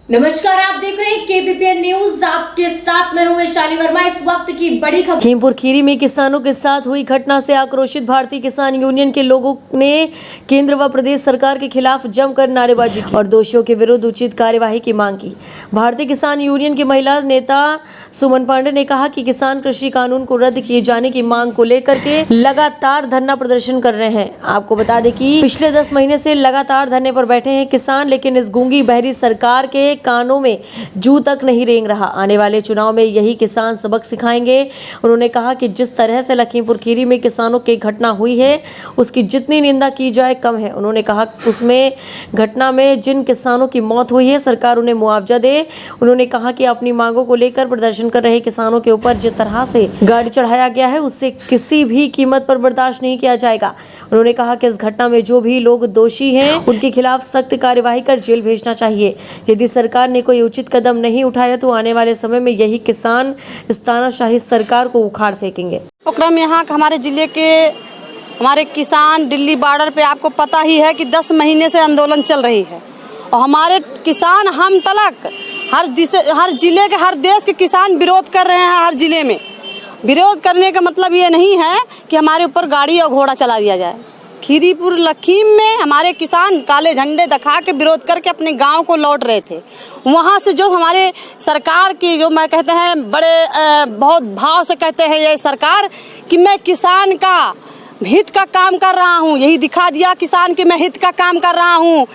नमस्कार, आप देख रहे हैं केबीपीएन न्यूज। आपके साथ मैं हूं वैशाली वर्मा। इस वक्त की बड़ी खबर। लखीमपुर खीरी में किसानों के साथ हुई घटना से आक्रोशित भारतीय किसान यूनियन के लोगों ने केंद्र व प्रदेश सरकार के खिलाफ जमकर नारेबाजी की और दोषियों के विरुद्ध उचित कार्यवाही की मांग की। भारतीय किसान यूनियन की महिला नेता सुमन पांडे ने कहा कि किसान कृषि कानून को रद्द किए जाने की मांग को लेकर के लगातार धरना प्रदर्शन कर रहे हैं। आपको बता दें कि पिछले 10 महीने से लगातार धरने पर बैठे हैं किसान, लेकिन इस गूंगी बहरी सरकार के कानों में जू तक नहीं रेंग रहा। आने वाले चुनाव में यही किसान सबक सिखाएंगे। उन्होंने कहा कि जिस तरह से लखीमपुर खीरी में किसानों की घटना हुई है, उसकी जितनी निंदा की जाए कम है। उन्होंने कहा उसमें घटना में जिन किसानों की मौत हुई है, सरकार उन्हें मुआवजा दे। उन्होंने कहा कि अपनी मांगों को लेकर प्रदर्शन कर रहे किसानों के ऊपर जिस तरह से गाड़ी चढ़ाया गया है, उससे किसी भी कीमत पर बर्दाश्त नहीं किया जाएगा। उन्होंने कहा कि इस घटना में जो भी लोग दोषी हैं, उनके खिलाफ सख्त कार्यवाही कर जेल भेजना चाहिए। यदि सरकार ने कोई उचित कदम नहीं उठाया तो आने वाले समय में यही किसान इस तानाशाही सरकार को उखाड़ फेंकेंगे। उपक्रम यहाँ हमारे जिले के हमारे किसान दिल्ली बॉर्डर पे आपको पता ही है कि 10 महीने से आंदोलन चल रही है और हमारे किसान हम तलक हर जिले के हर देश के किसान विरोध कर रहे हैं। हर जिले में विरोध करने का मतलब ये नहीं है कि हमारे ऊपर गाड़ी और घोड़ा चला दिया जाए। खीरीपुर लखीम में हमारे किसान काले झंडे दिखा के विरोध करके अपने गांव को लौट रहे थे। वहां से जो हमारे सरकार की जो मैं कहते हैं बड़े बहुत भाव से कहते हैं ये सरकार कि मैं किसान का हित का काम कर रहा हूं, यही दिखा दिया किसान के मैं हित का काम कर रहा हूं।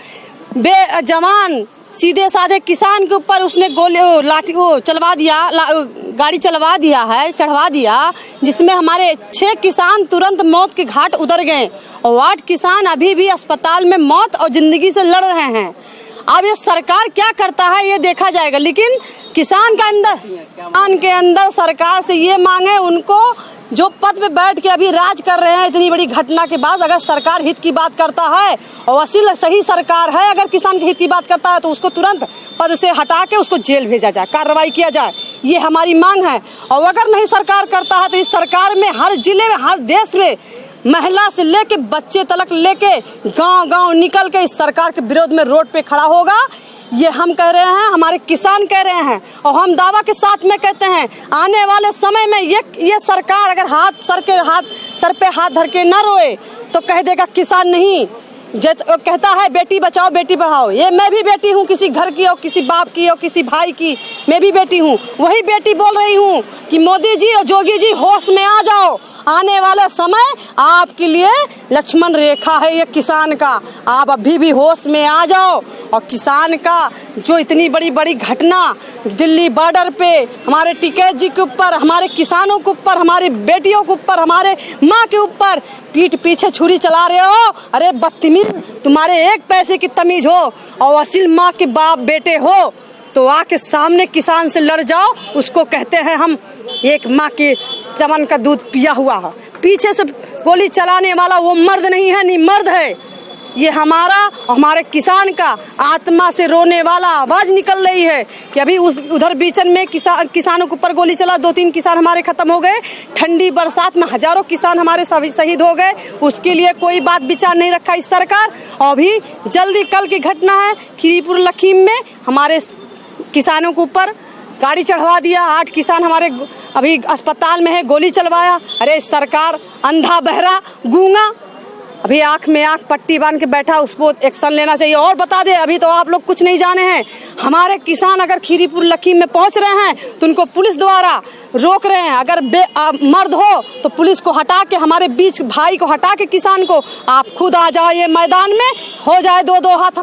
जवान सीधे साधे किसान के ऊपर उसने गोली लाठी चलवा दिया, गाड़ी चलवा दिया है, चढ़वा दिया, जिसमें हमारे 6 किसान तुरंत मौत के घाट उतर गए और 8 किसान अभी भी अस्पताल में मौत और जिंदगी से लड़ रहे हैं। अब ये सरकार क्या करता है ये देखा जाएगा, लेकिन किसान के अंदर सरकार से ये मांगे उनको जो पद पे बैठ के अभी राज कर रहे हैं इतनी बड़ी घटना के बाद, अगर सरकार हित की बात करता है और असल सही सरकार है, अगर किसान के हित की बात करता है तो उसको तुरंत पद से हटा के उसको जेल भेजा जाए, कार्रवाई किया जाए। ये हमारी मांग है। और अगर नहीं सरकार करता है तो इस सरकार में हर जिले में हर देश में महिला से लेके बच्चे तक लेके गांव-गांव निकल के इस सरकार के विरोध में रोड पे खड़ा होगा। ये हम कह रहे हैं, हमारे किसान कह रहे हैं और हम दावा के साथ में कहते हैं आने वाले समय में ये सरकार अगर सर पे हाथ धर के न रोए तो कह देगा किसान नहीं। कहता है बेटी बचाओ बेटी पढ़ाओ, ये मैं भी बेटी हूँ, किसी घर की हो, किसी बाप की हो, किसी भाई की, मैं भी बेटी हूँ। वही बेटी बोल रही हूँ कि मोदी जी और जोगी जी होश में आ जाओ, आने वाला समय आपके लिए लक्ष्मण रेखा है ये किसान का, आप अभी भी होश में आ जाओ। और किसान का जो इतनी बड़ी घटना दिल्ली बॉर्डर पे हमारे टिकैत जी के ऊपर, हमारे किसानों के ऊपर, हमारी बेटियों के ऊपर, हमारे माँ के ऊपर पीठ पीछे छुरी चला रहे हो। अरे बदतमीज, तुम्हारे एक पैसे की तमीज हो और असील माँ के बाप बेटे हो तो आके सामने किसान से लड़ जाओ। उसको कहते हैं हम एक माँ के चमन का दूध पिया हुआ है। पीछे से गोली चलाने वाला वो मर्द नहीं है, नहीं मर्द है। ये हमारे किसान का आत्मा से रोने वाला आवाज निकल रही है कि अभी उधर बीचन में किसानों के ऊपर गोली चला, 2-3 किसान हमारे खत्म हो गए। ठंडी बरसात में हजारों किसान हमारे शहीद हो गए। उसके लिए कोई बात विचार नहीं रखा इस सरकार। और अभी जल्दी कल की घटना है खीरीपुर लखीम में हमारे किसानों के ऊपर गाड़ी चढ़वा दिया, 8 किसान हमारे अभी अस्पताल में है, गोली चलवाया। अरे सरकार अंधा बहरा गूंगा, अभी आंख में आंख पट्टी बांध के बैठा, उसको एक्शन लेना चाहिए। और बता दे, अभी तो आप लोग कुछ नहीं जाने हैं, हमारे किसान अगर खीरीपुर लखीम में पहुंच रहे हैं तो उनको पुलिस द्वारा रोक रहे हैं। अगर मर्द हो तो पुलिस को हटा के, हमारे बीच भाई को हटा के किसान को आप खुद आ जाओ ये मैदान में, हो जाए 2-2 हाथ।